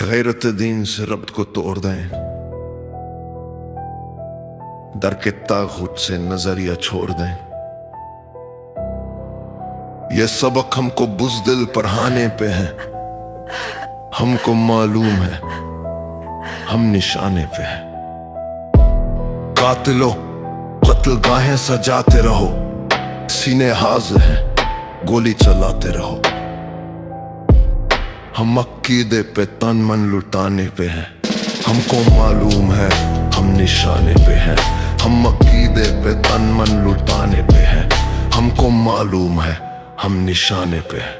गैरत दीन से रब्त को तोड़ दें, दर के तागुत से नजरिया छोड़ दें। ये सबक हमको बुज़दिल पढ़ाने पे है, हमको मालूम है हम निशाने पे हैं। कातिलों कत्ल गाहें सजाते रहो, सीने हाजिर हैं गोली चलाते रहो। हम अकीदे पे तन मन लुटाने पे हैं, हमको मालूम है हम निशाने पे हैं। हम अकीदे पे तन मन लुटाने पे हैं, हमको मालूम है हम निशाने पे हैं।